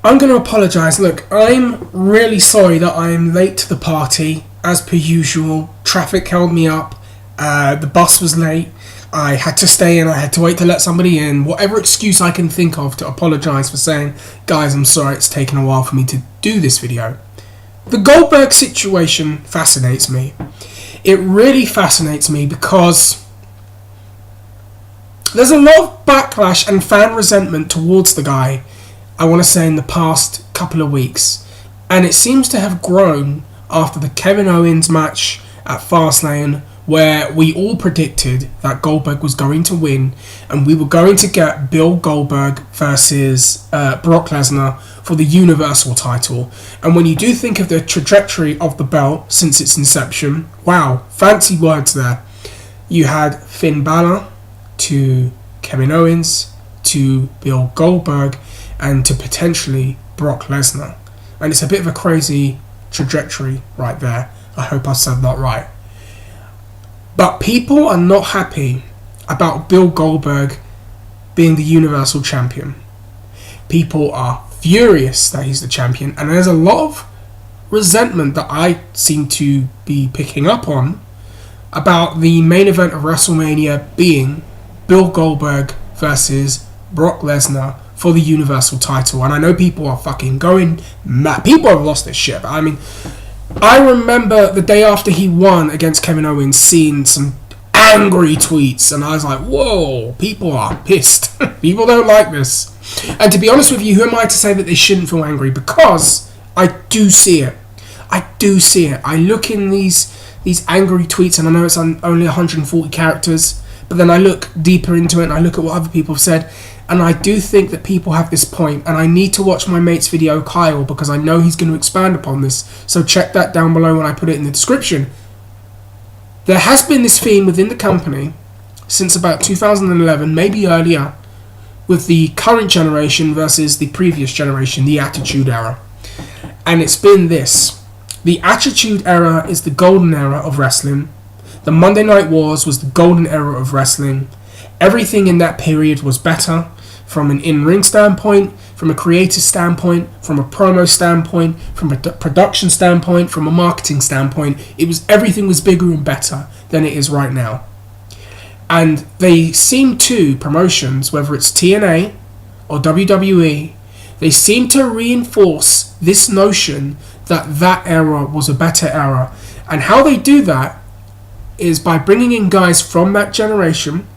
I'm going to apologise. Look, I'm really sorry that I'm late to the party. As per usual, traffic held me up. The bus was late. I had to stay in. I had to wait to let somebody in. Whatever excuse I can think of to apologise for saying, guys, I'm sorry it's taken a while for me to do this video. The Goldberg situation fascinates me. It really fascinates me because there's a lot of backlash and fan resentment towards the guy, I want to say, in the past couple of weeks. And it seems to have grown after the Kevin Owens match at Fastlane, where we all predicted that Goldberg was going to win and we were going to get Bill Goldberg versus Brock Lesnar for the Universal title. And when you do think of the trajectory of the belt since its inception, wow, fancy words there. You had Finn Balor to Kevin Owens to Bill Goldberg and to potentially Brock Lesnar. And it's a bit of a crazy trajectory right there. I hope I said that right. But people are not happy about Bill Goldberg being the Universal Champion. People are furious that he's the champion, and there's a lot of resentment that I seem to be picking up on about the main event of WrestleMania being Bill Goldberg versus Brock Lesnar for the Universal title. And I know people are fucking going mad. People have lost their shit. I mean, I remember the day after he won against Kevin Owens seeing some angry tweets, and I was like, whoa, people are pissed. People don't like this. And to be honest with you, who am I to say that they shouldn't feel angry? Because I do see it. I do see it. I look in these angry tweets, and I know it's only 140 characters, but then I look deeper into it and I look at what other people have said, and I do think that people have this point, and I need to watch my mate's video, Kyle, because I know he's going to expand upon this, so check that down below when I put it in the description. There has been this theme within the company since about 2011, maybe earlier, with the current generation versus the previous generation, the Attitude Era. And it's been this. The Attitude Era is the golden era of wrestling. The Monday Night Wars was the golden era of wrestling. Everything in that period was better from an in-ring standpoint, from a creative standpoint, from a promo standpoint, from a production standpoint, from a marketing standpoint. Everything was bigger and better than it is right now. And they seem to, promotions, whether it's TNA or WWE, they seem to reinforce this notion that that era was a better era. And how they do that is by bringing in guys from that generation,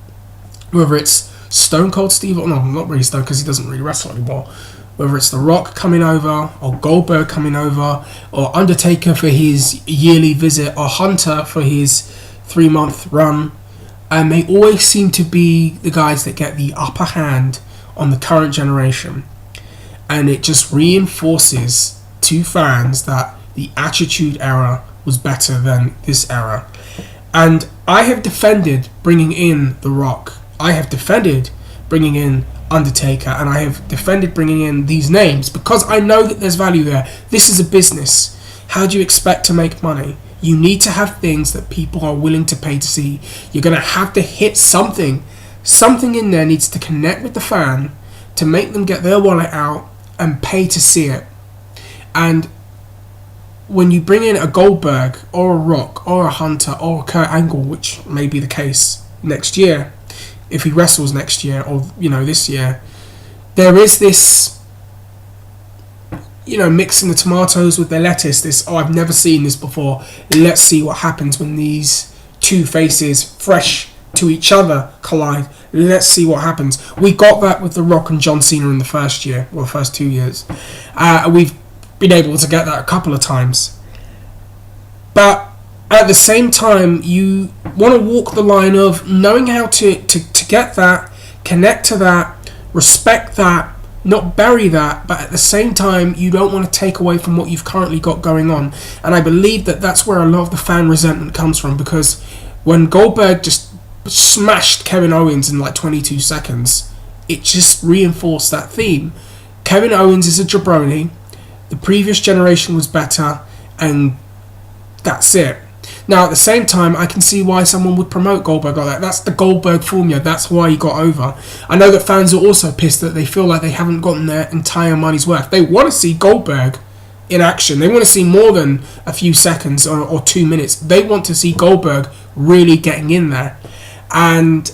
whether it's Stone Cold Steve, no, not really Stone because he doesn't really wrestle anymore, whether it's The Rock coming over, or Goldberg coming over, or Undertaker for his yearly visit, or Hunter for his 3-month run. And they always seem to be the guys that get the upper hand on the current generation. And it just reinforces to fans that the Attitude Era was better than this era. And I have defended bringing in The Rock. I have defended bringing in Undertaker. And I have defended bringing in these names because I know that there's value there. This is a business. How do you expect to make money? You need to have things that people are willing to pay to see. You're going to have to hit something. Something in there needs to connect with the fan to make them get their wallet out and pay to see it. And when you bring in a Goldberg or a Rock or a Hunter or a Kurt Angle, which may be the case next year, if he wrestles next year or, this year, there is this, mixing the tomatoes with the lettuce, this, I've never seen this before, let's see what happens when these two faces, fresh to each other, collide. Let's see what happens. We got that with The Rock and John Cena in the first 2 years. We've been able to get that a couple of times. But at the same time, you want to walk the line of knowing how to get that, connect to that, respect that, not bury that, but at the same time, you don't want to take away from what you've currently got going on. And I believe that that's where a lot of the fan resentment comes from, because when Goldberg just smashed Kevin Owens in like 22 seconds, it just reinforced that theme. Kevin Owens is a jabroni. The previous generation was better, and that's it. Now, at the same time, I can see why someone would promote Goldberg like that. That's the Goldberg formula. That's why he got over. I know that fans are also pissed that they feel like they haven't gotten their entire money's worth. They want to see Goldberg in action. They want to see more than a few seconds or 2 minutes. They want to see Goldberg really getting in there. And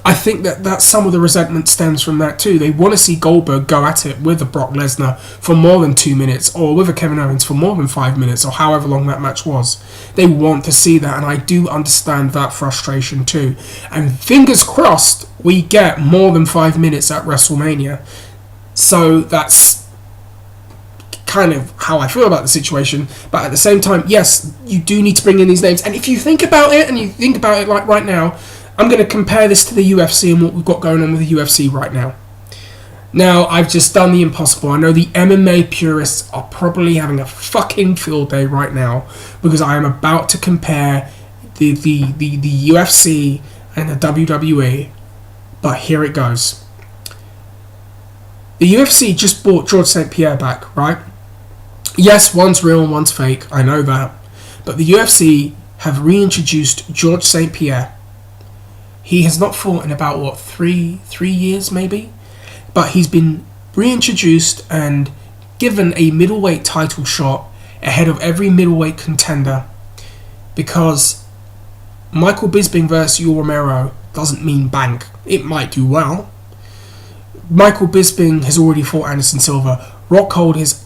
I think that some of the resentment stems from that too. They want to see Goldberg go at it with a Brock Lesnar for more than 2 minutes, or with a Kevin Owens for more than 5 minutes, or however long that match was. They want to see that, and I do understand that frustration too. And fingers crossed we get more than 5 minutes at WrestleMania. So that's kind of how I feel about the situation. But at the same time, yes, you do need to bring in these names. And if you think about it, and you think about it like right now, I'm going to compare this to the UFC and what we've got going on with the UFC right now. Now, I've just done the impossible. I know the MMA purists are probably having a fucking field day right now, because I am about to compare the UFC and the WWE. But here it goes. The UFC just brought George St Pierre back, right? Yes, one's real and one's fake. I know that. But the UFC have reintroduced George St Pierre. He has not fought in about, three years maybe? But he's been reintroduced and given a middleweight title shot ahead of every middleweight contender, because Michael Bisping versus Yoel Romero doesn't mean bank. It might do well. Michael Bisping has already fought Anderson Silva. Rockhold is,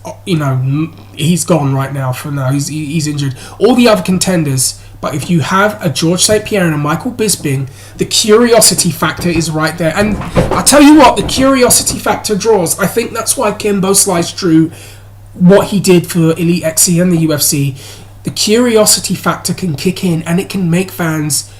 he's gone right now for now. He's injured. All the other contenders. But if you have a George St Pierre and a Michael Bisping, the curiosity factor is right there. And I tell you what, the curiosity factor draws. I think that's why Kimbo Slice drew what he did for Elite XC and the UFC. The curiosity factor can kick in, and it can make fans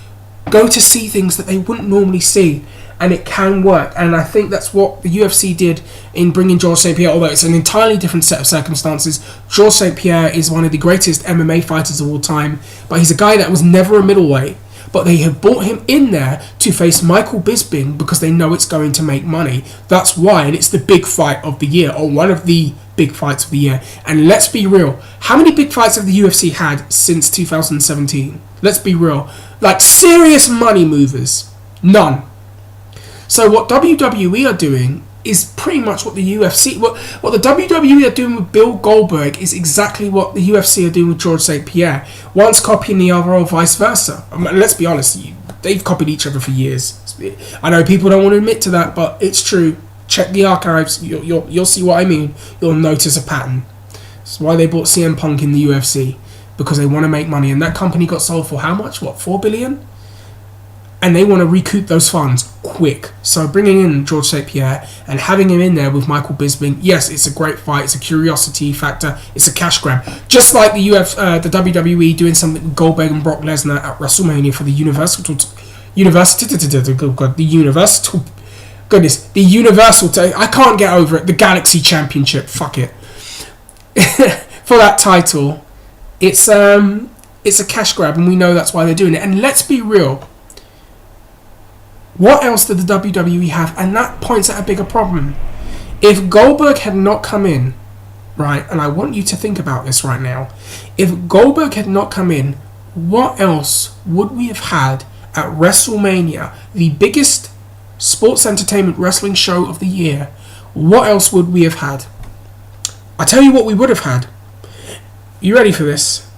go to see things that they wouldn't normally see. And it can work. And I think that's what the UFC did in bringing George St Pierre, although it's an entirely different set of circumstances. George St Pierre is one of the greatest MMA fighters of all time, but he's a guy that was never a middleweight. But they have brought him in there to face Michael Bisping because they know it's going to make money. That's why, and it's the big fight of the year, or one of the big fights of the year. And let's be real, how many big fights have the UFC had since 2017? Let's be real. Like, serious money movers. None. So what WWE are doing is pretty much what the UFC... What the WWE are doing with Bill Goldberg is exactly what the UFC are doing with George St Pierre. One's copying the other, or vice versa. I mean, let's be honest, they've copied each other for years. I know people don't want to admit to that, but it's true. Check the archives, you'll see what I mean. You'll notice a pattern. That's why they bought CM Punk in the UFC, because they want to make money. And that company got sold for how much? $4 billion? And they want to recoup those funds quick. So bringing in George St Pierre and having him in there with Michael Bisping, yes, it's a great fight. It's a curiosity factor. It's a cash grab. Just like the WWE doing something with Goldberg and Brock Lesnar at WrestleMania for the I can't get over it. The Galaxy Championship. Fuck it. For that title, it's a cash grab, and we know that's why they're doing it. And let's be real. What else did the WWE have? And that points at a bigger problem. If Goldberg had not come in, right, and I want you to think about this right now. If Goldberg had not come in, what else would we have had at WrestleMania, the biggest sports entertainment wrestling show of the year? What else would we have had? I tell you what we would have had. You ready for this?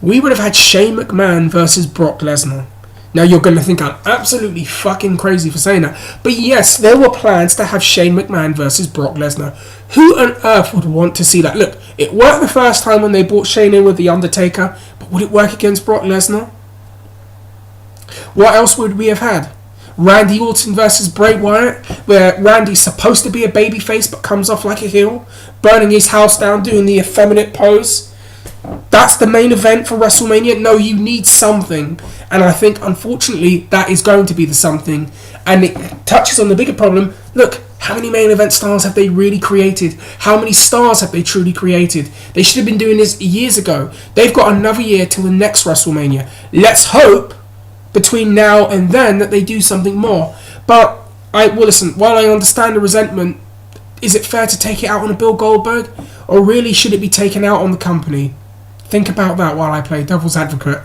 We would have had Shane McMahon versus Brock Lesnar. Now you're going to think I'm absolutely fucking crazy for saying that. But yes, there were plans to have Shane McMahon versus Brock Lesnar. Who on earth would want to see that? Look, it worked the first time when they brought Shane in with The Undertaker. But would it work against Brock Lesnar? What else would we have had? Randy Orton versus Bray Wyatt, where Randy's supposed to be a babyface but comes off like a heel, burning his house down, doing the effeminate pose. That's the main event for WrestleMania. No, you need something. And I think, unfortunately, that is going to be the something. And it touches on the bigger problem. Look, how many main event stars have they really created? How many stars have they truly created? They should have been doing this years ago. They've got another year till the next WrestleMania. Let's hope, between now and then, that they do something more. But, listen, while I understand the resentment, is it fair to take it out on a Bill Goldberg? Or really should it be taken out on the company? Think about that while I play devil's advocate.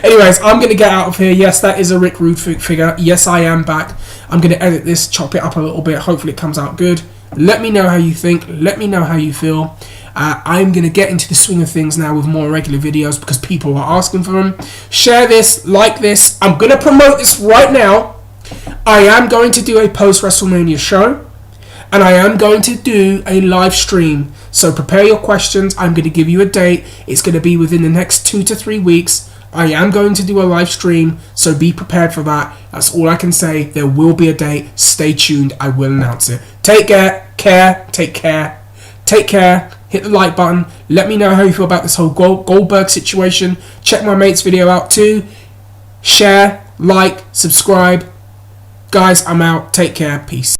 Anyways, I'm going to get out of here. Yes, that is a Rick Rude figure. Yes, I am back. I'm going to edit this, chop it up a little bit. Hopefully it comes out good. Let me know how you think. Let me know how you feel. I'm going to get into the swing of things now with more regular videos because people are asking for them. Share this, like this. I'm going to promote this right now. I am going to do a post-WrestleMania show. And I am going to do a live stream. So prepare your questions. I'm going to give you a date. It's going to be within the next 2 to 3 weeks. I am going to do a live stream, so be prepared for that. That's all I can say. There will be a date. Stay tuned. I will announce it. Take care. Take care. Hit the like button. Let me know how you feel about this whole Goldberg situation. Check my mate's video out too. Share, like, subscribe. Guys, I'm out. Take care. Peace.